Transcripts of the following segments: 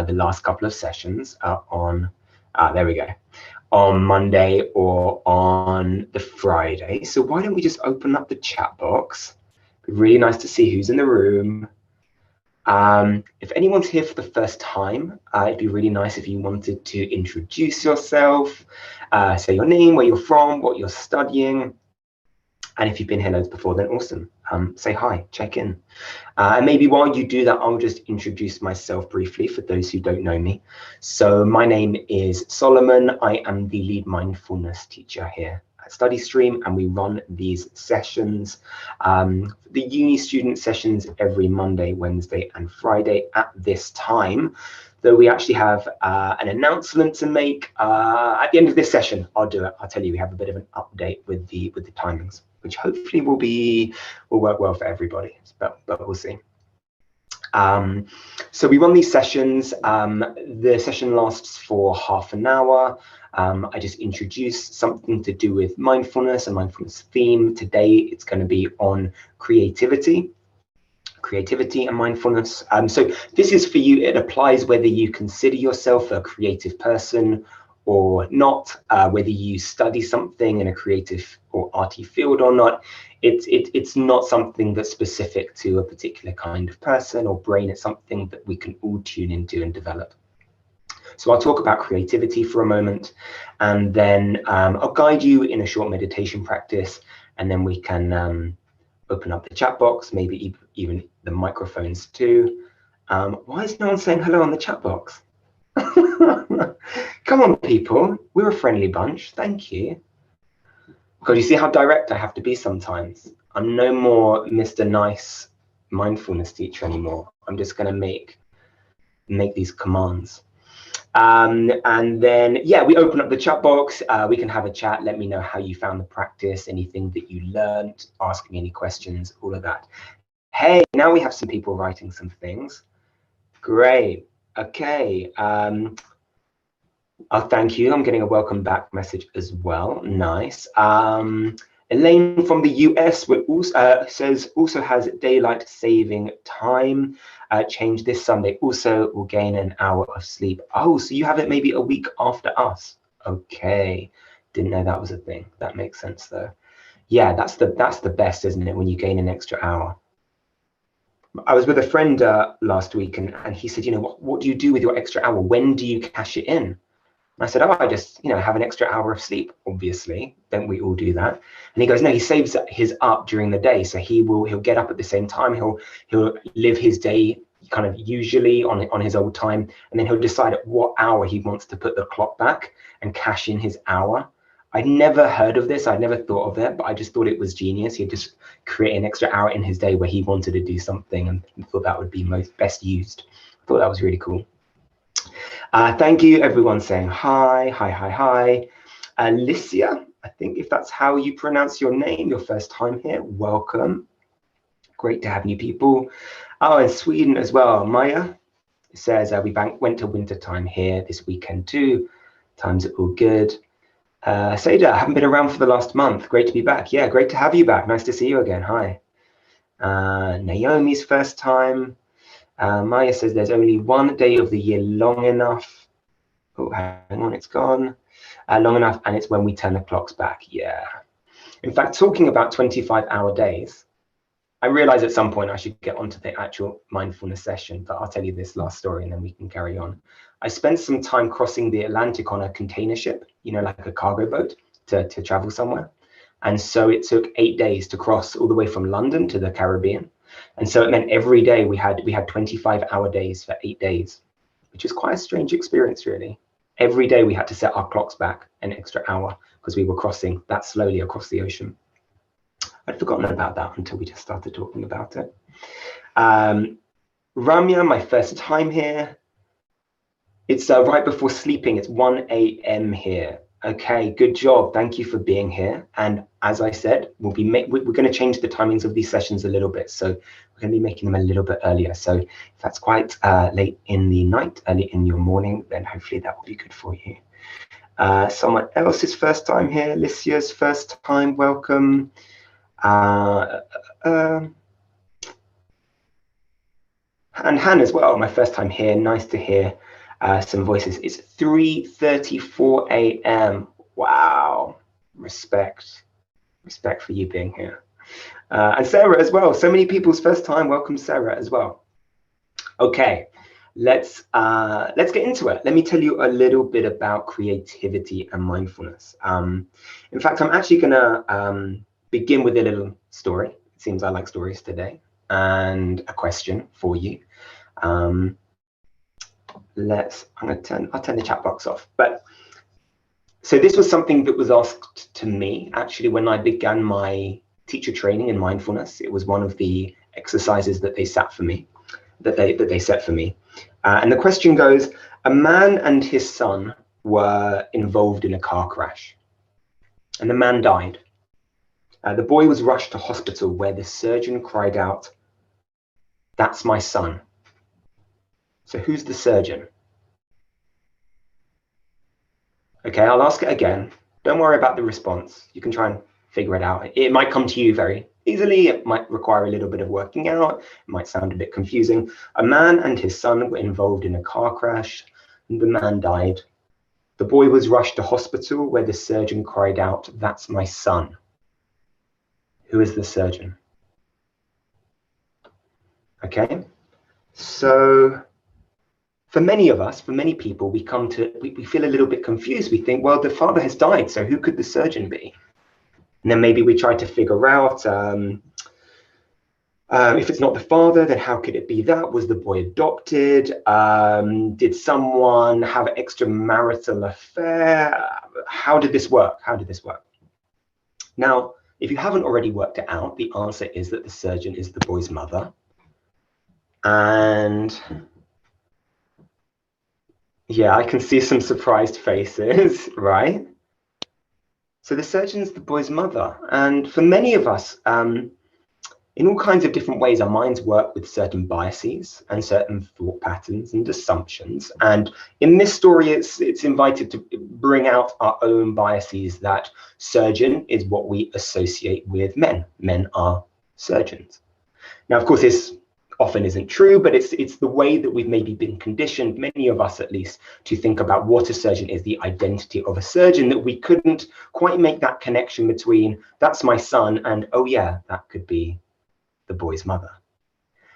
the last couple of sessions on, there we go, on Monday or on the Friday. So why don't we just open up the chat box? It'd be really nice to see who's in the room. If anyone's here for the first time, it'd be really nice if you wanted to introduce yourself, say your name, where you're from, what you're studying. And if you've been here loads before, then awesome. Say hi, check in. And maybe while you do that, I'll just introduce myself briefly for those who don't know me. So my name is Solomon. I am the lead mindfulness teacher here at StudyStream, and we run these sessions, the uni student sessions, every Monday, Wednesday, and Friday at this time. Though we actually have an announcement to make at the end of this session. I'll do it. I'll tell you, we have a bit of an update with the timings, which hopefully will work well for everybody, but we'll see. So we run these sessions. The session lasts for half an hour. I just introduce something to do with mindfulness, a mindfulness theme. Today it's going to be on creativity and mindfulness. So this is for you. It applies whether you consider yourself a creative person or not, whether you study something in a creative or arty field or not. It's not something that's specific to a particular kind of person or brain. It's something that we can all tune into and develop. So I'll talk about creativity for a moment, and then I'll guide you in a short meditation practice, and then we can open up the chat box, maybe even the microphones too. Why is no one saying hello on the chat box? Come on, people. We're a friendly bunch. Thank you. God, you see how direct I have to be sometimes. I'm no more Mr. Nice mindfulness teacher anymore. I'm just going to make these commands. And then, yeah, we open up the chat box. We can have a chat. Let me know how you found the practice, anything that you learned, ask me any questions, all of that. Hey, now we have some people writing some things. Great. Okay. Oh, thank you. I'm getting a welcome back message as well. Nice. Elaine from the US also has daylight saving time change this Sunday. Also will gain an hour of sleep. Oh, so you have it maybe a week after us. Okay. Didn't know that was a thing. That makes sense though. Yeah, that's the best, isn't it, when you gain an extra hour? I was with a friend last week, and he said, you know, what do you do with your extra hour? When do you cash it in? And I said, oh, I just, you know, have an extra hour of sleep, obviously. Don't we all do that? And he goes, no, he saves his up during the day. So he'll get up at the same time. He'll live his day kind of usually on his old time. And then he'll decide at what hour he wants to put the clock back and cash in his hour. I'd never heard of this. I'd never thought of it, but I just thought it was genius. He'd just create an extra hour in his day where he wanted to do something and thought that would be best used. I thought that was really cool. Thank you, everyone saying hi. Alicia, I think if that's how you pronounce your name, your first time here, welcome. Great to have new people. Oh, and Sweden as well. Maya says we went to winter time here this weekend too. Times are all good. Seda, I haven't been around for the last month. Great to be back. Yeah, great to have you back. Nice to see you again. Hi. Naomi's first time. Maya says there's only one day of the year long enough. Oh, hang on, it's gone. Long enough, and it's when we turn the clocks back. Yeah. In fact, talking about 25-hour days, I realized at some point I should get onto the actual mindfulness session, but I'll tell you this last story and then we can carry on. I spent some time crossing the Atlantic on a container ship, you know, like a cargo boat to travel somewhere. And so it took 8 days to cross all the way from London to the Caribbean. And so it meant every day we had 25-hour days for 8 days, which is quite a strange experience, really. Every day we had to set our clocks back an extra hour because we were crossing that slowly across the ocean. I'd forgotten about that until we just started talking about it. Ramya, my first time here. It's right before sleeping. It's 1 a.m. here. Okay, good job. Thank you for being here. And as I said, we're going to change the timings of these sessions a little bit. So we're going to be making them a little bit earlier. So if that's quite late in the night, early in your morning, then hopefully that will be good for you. Someone else's first time here. Lycia's first time. Welcome. And Han as well, my first time here. Nice to hear some voices. It's 3:34 a.m. Wow, respect for you being here. And Sarah as well. So many people's first time. Welcome, Sarah, as well. Okay, let's get into it. Let me tell you a little bit about creativity and mindfulness. In fact, I'm actually gonna begin with a little story. It seems I like stories today, and a question for you. I'll turn the chat box off. But so this was something that was asked to me actually when I began my teacher training in mindfulness. It was one of the exercises that they set for me. And the question goes: a man and his son were involved in a car crash, and the man died. The boy was rushed to hospital where the surgeon cried out, "That's my son." So who's the surgeon? Okay, I'll ask it again. Don't worry about the response. You can try and figure it out. It might come to you very easily. It might require a little bit of working out. It might sound a bit confusing. A man and his son were involved in a car crash, and the man died. The boy was rushed to hospital where the surgeon cried out, "That's my son." Who is the surgeon? Okay, so for many of us, for many people, we feel a little bit confused. We think, well, the father has died, so who could the surgeon be? And then maybe we try to figure out, if it's not the father, then how could it be that? Was the boy adopted? Did someone have an extramarital affair? How did this work? Now, if you haven't already worked it out, the answer is that the surgeon is the boy's mother. And yeah, I can see some surprised faces, right? So the surgeon's the boy's mother. And for many of us, in all kinds of different ways, our minds work with certain biases and certain thought patterns and assumptions. And in this story, it's invited to bring out our own biases that surgeon is what we associate with men. Men are surgeons. Now, of course, this often isn't true, but it's the way that we've maybe been conditioned, many of us at least, to think about what a surgeon is, the identity of a surgeon, that we couldn't quite make that connection between "that's my son" and "oh yeah, that could be the boy's mother."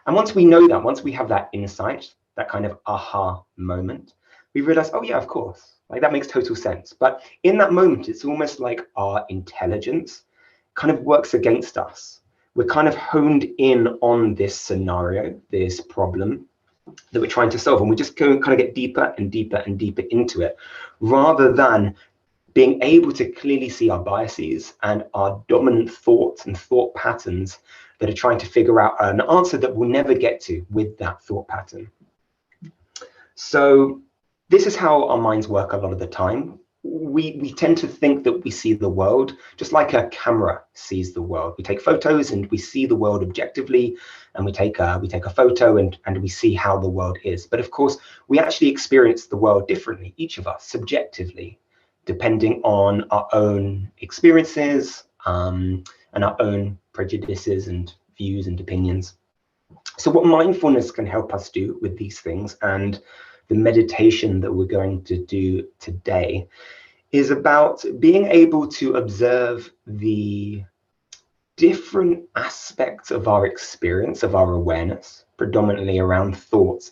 And once we know that, once we have that insight, that kind of aha moment, we realize, oh yeah, of course, like that makes total sense. But in that moment, it's almost like our intelligence kind of works against us. We're kind of honed in on this scenario, this problem that we're trying to solve, and we just kind of get deeper and deeper and deeper into it, rather than being able to clearly see our biases and our dominant thoughts and thought patterns that are trying to figure out an answer that we'll never get to with that thought pattern. So this is how our minds work a lot of the time. We tend to think that we see the world just like a camera sees the world. We take photos and we see the world objectively, and we take a photo and we see how the world is. But of course, we actually experience the world differently, each of us, subjectively, depending on our own experiences and our own prejudices and views and opinions. So what mindfulness can help us do with these things, and the meditation that we're going to do today, is about being able to observe the different aspects of our experience, of our awareness, predominantly around thoughts.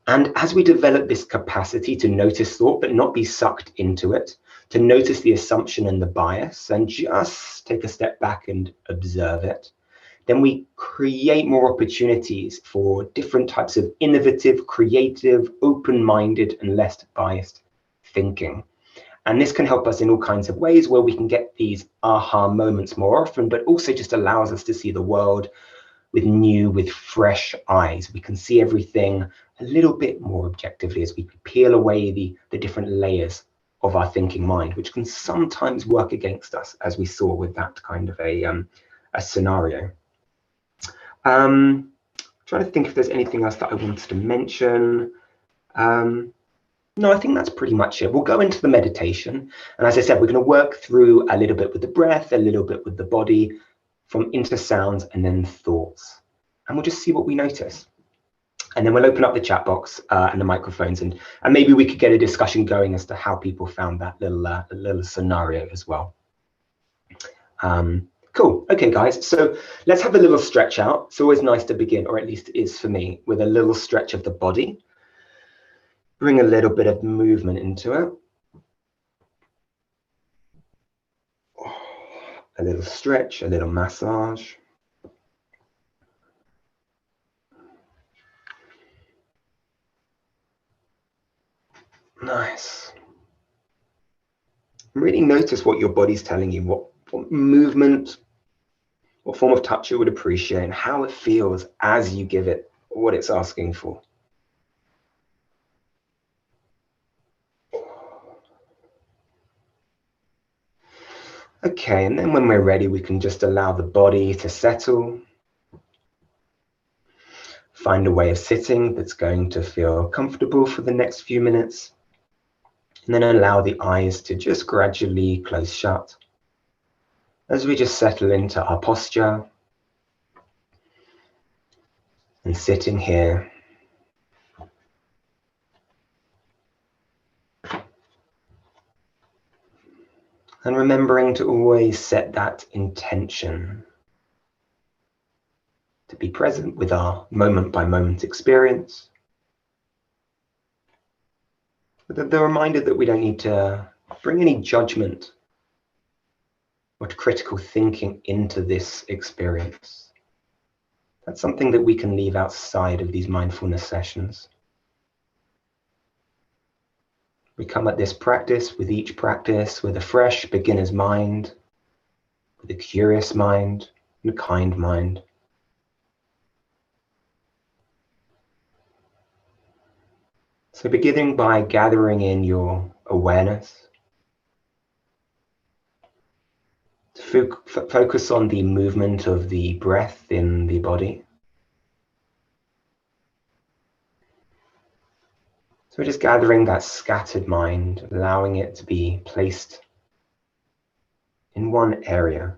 And as we develop this capacity to notice thought, but not be sucked into it, to notice the assumption and the bias, and just take a step back and observe it, then we create more opportunities for different types of innovative, creative, open-minded, and less biased thinking. And this can help us in all kinds of ways, where we can get these aha moments more often, but also just allows us to see the world with fresh eyes. We can see everything a little bit more objectively as we peel away the different layers of our thinking mind, which can sometimes work against us, as we saw with that kind of a scenario. Trying to think if there's anything else that I wanted to mention. No, I think that's pretty much it. We'll go into the meditation. And as I said, we're going to work through a little bit with the breath, a little bit with the body, from into sounds and then thoughts. And we'll just see what we notice. And then we'll open up the chat box and the microphones, and maybe we could get a discussion going as to how people found that little scenario as well. Cool. Okay, guys. So let's have a little stretch out. It's always nice to begin, or at least it is for me, with a little stretch of the body. Bring a little bit of movement into it. A little stretch, a little massage. Nice. Really notice what your body's telling you, what movement, what form of touch it would appreciate, and how it feels as you give it what it's asking for. Okay, and then when we're ready, we can just allow the body to settle. Find a way of sitting that's going to feel comfortable for the next few minutes. And then allow the eyes to just gradually close shut as we just settle into our posture and sitting here. And remembering to always set that intention to be present with our moment-by-moment experience. With the reminder that we don't need to bring any judgment or critical thinking into this experience. That's something that we can leave outside of these mindfulness sessions. We come at this practice with each practice with a fresh beginner's mind, with a curious mind, and a kind mind. So beginning by gathering in your awareness, to focus on the movement of the breath in the body. So we're just gathering that scattered mind, allowing it to be placed in one area.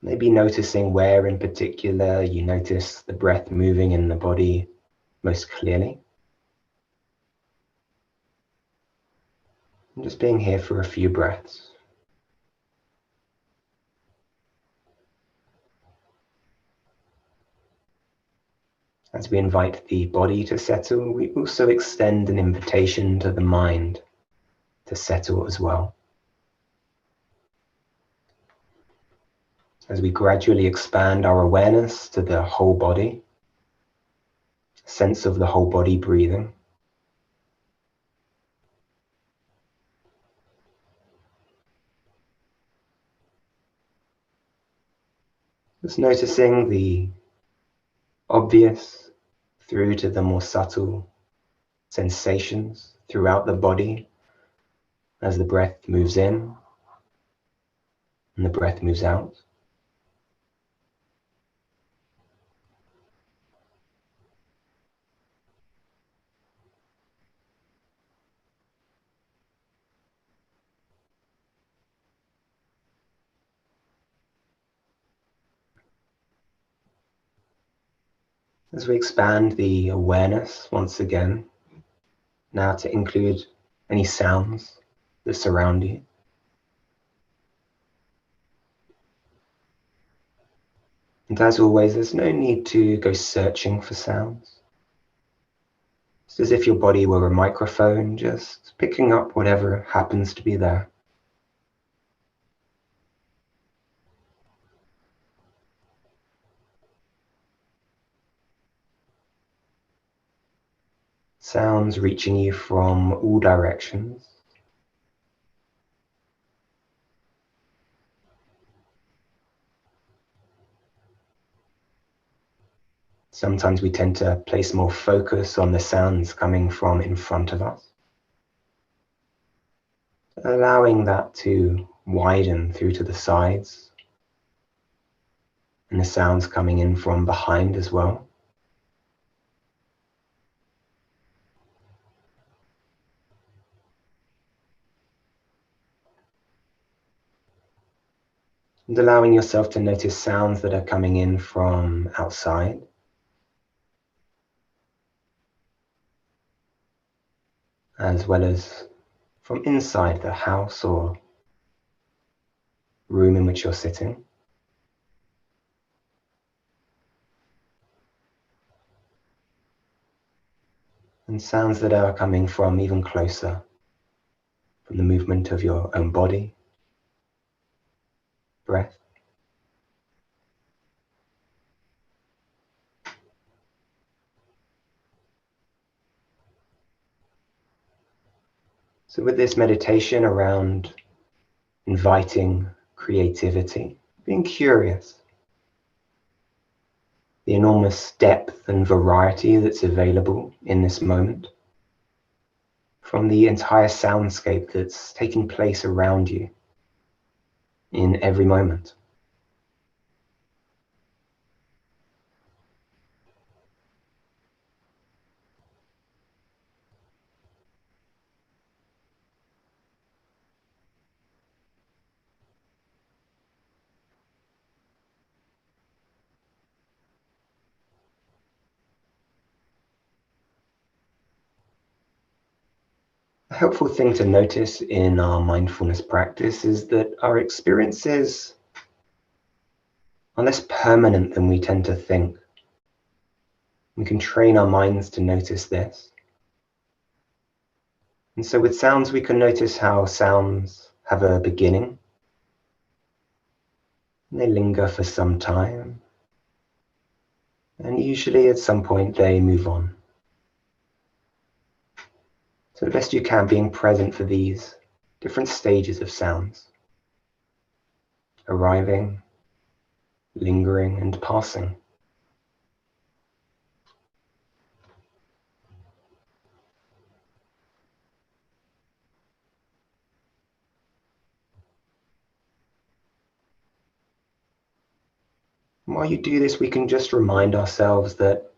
Maybe noticing where in particular you notice the breath moving in the body most clearly. And just being here for a few breaths. As we invite the body to settle, we also extend an invitation to the mind to settle as well. As we gradually expand our awareness to the whole body, sense of the whole body breathing. Just noticing the obvious through to the more subtle sensations throughout the body as the breath moves in and the breath moves out. As we expand the awareness once again, now to include any sounds that surround you. And as always, there's no need to go searching for sounds. It's as if your body were a microphone, just picking up whatever happens to be there. Sounds reaching you from all directions. Sometimes we tend to place more focus on the sounds coming from in front of us, allowing that to widen through to the sides, and the sounds coming in from behind as well. And allowing yourself to notice sounds that are coming in from outside. as well as from inside the house or room in which you're sitting. And sounds that are coming from even closer, from the movement of your own body, breath. So with this meditation around inviting creativity, being curious, the enormous depth and variety that's available in this moment, from the entire soundscape that's taking place around you in every moment. A helpful thing to notice in our mindfulness practice is that our experiences are less permanent than we tend to think. We can train our minds to notice this. And so with sounds, we can notice how sounds have a beginning. And they linger for some time. And usually at some point they move on. So the best you can, being present for these different stages of sounds, arriving, lingering, and passing. And while you do this, we can just remind ourselves that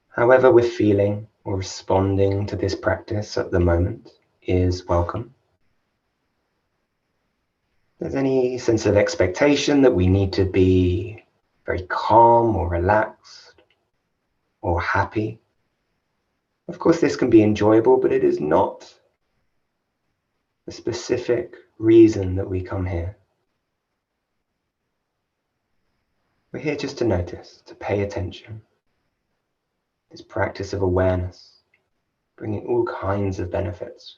however we're feeling or responding to this practice at the moment is welcome. If there's any sense of expectation that we need to be very calm or relaxed or happy, of course this can be enjoyable, but it is not a specific reason that we come here. We're here just to notice, to pay attention. This practice of awareness, bringing all kinds of benefits.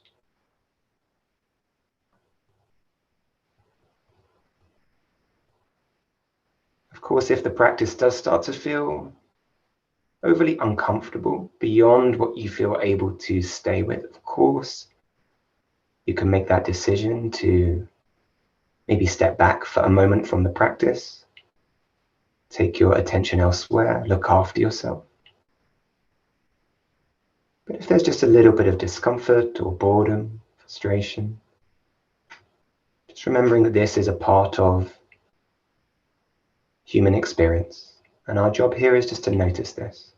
Of course, if the practice does start to feel overly uncomfortable, beyond what you feel able to stay with, of course, you can make that decision to maybe step back for a moment from the practice, take your attention elsewhere, look after yourself. But if there's just a little bit of discomfort or boredom, frustration, just remembering that this is a part of human experience, and our job here is just to notice this.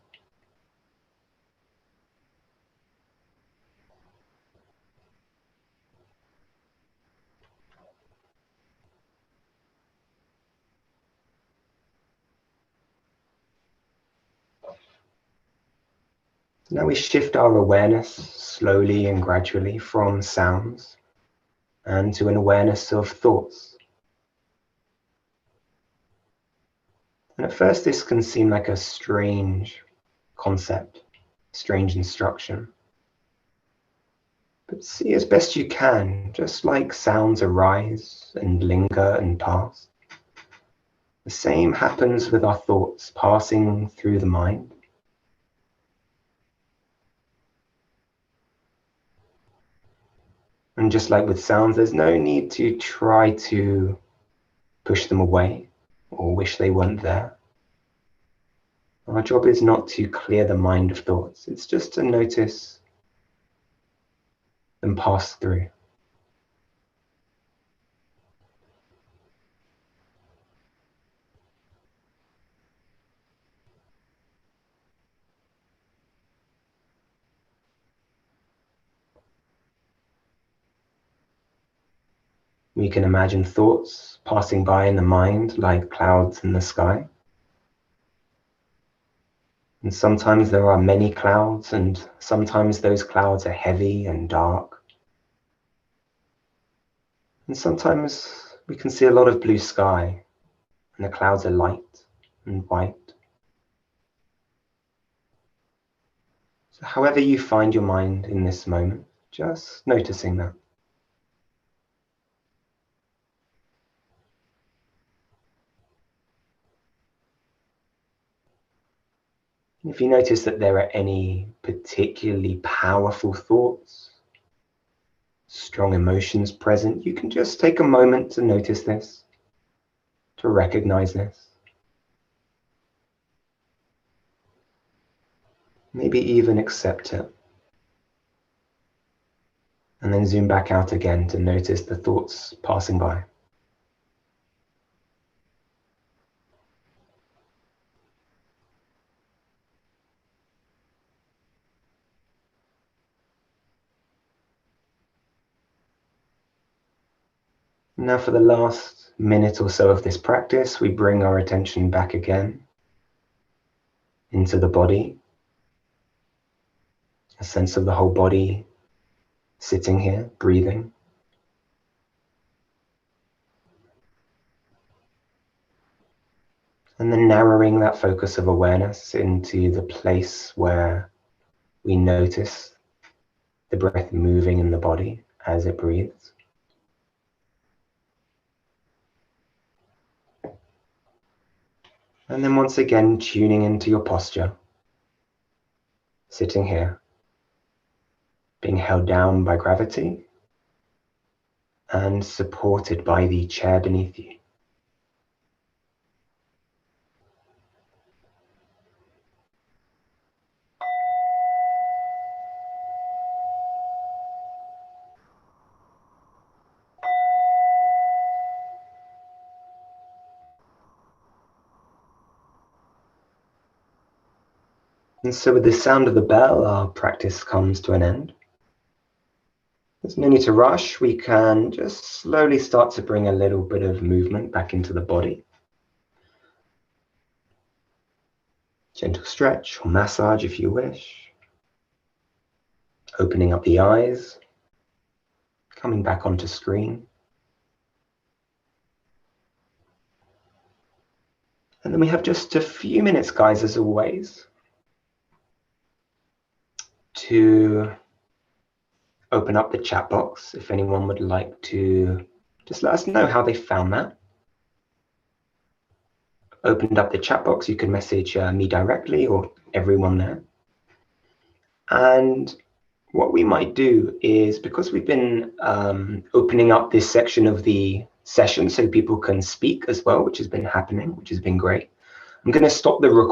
So now we shift our awareness slowly and gradually from sounds and to an awareness of thoughts. And at first this can seem like a strange concept, strange instruction. But see as best you can, just like sounds arise and linger and pass, the same happens with our thoughts passing through the mind. And just like with sounds, there's no need to try to push them away or wish they weren't there. Our job is not to clear the mind of thoughts. It's just to notice them pass through. We can imagine thoughts passing by in the mind like clouds in the sky. And sometimes there are many clouds, and sometimes those clouds are heavy and dark. And sometimes we can see a lot of blue sky, and the clouds are light and white. So however you find your mind in this moment, just noticing that. If you notice that there are any particularly powerful thoughts, strong emotions present, you can just take a moment to notice this, to recognize this. Maybe even accept it. And then zoom back out again to notice the thoughts passing by. Now for the last minute or so of this practice, we bring our attention back again into the body. A sense of the whole body sitting here, breathing. And then narrowing that focus of awareness into the place where we notice the breath moving in the body as it breathes. And then once again, tuning into your posture, sitting here, being held down by gravity and supported by the chair beneath you. And so with the sound of the bell, our practice comes to an end. There's no need to rush. We can just slowly start to bring a little bit of movement back into the body. Gentle stretch or massage if you wish. Opening up the eyes, coming back onto screen. And then we have just a few minutes, guys, as always, to open up the chat box if anyone would like to just let us know how they found that. Opened up the chat box, you can message me directly or everyone there. And what we might do is, because we've been opening up this section of the session so people can speak as well, which has been happening, which has been great, I'm going to stop the recording.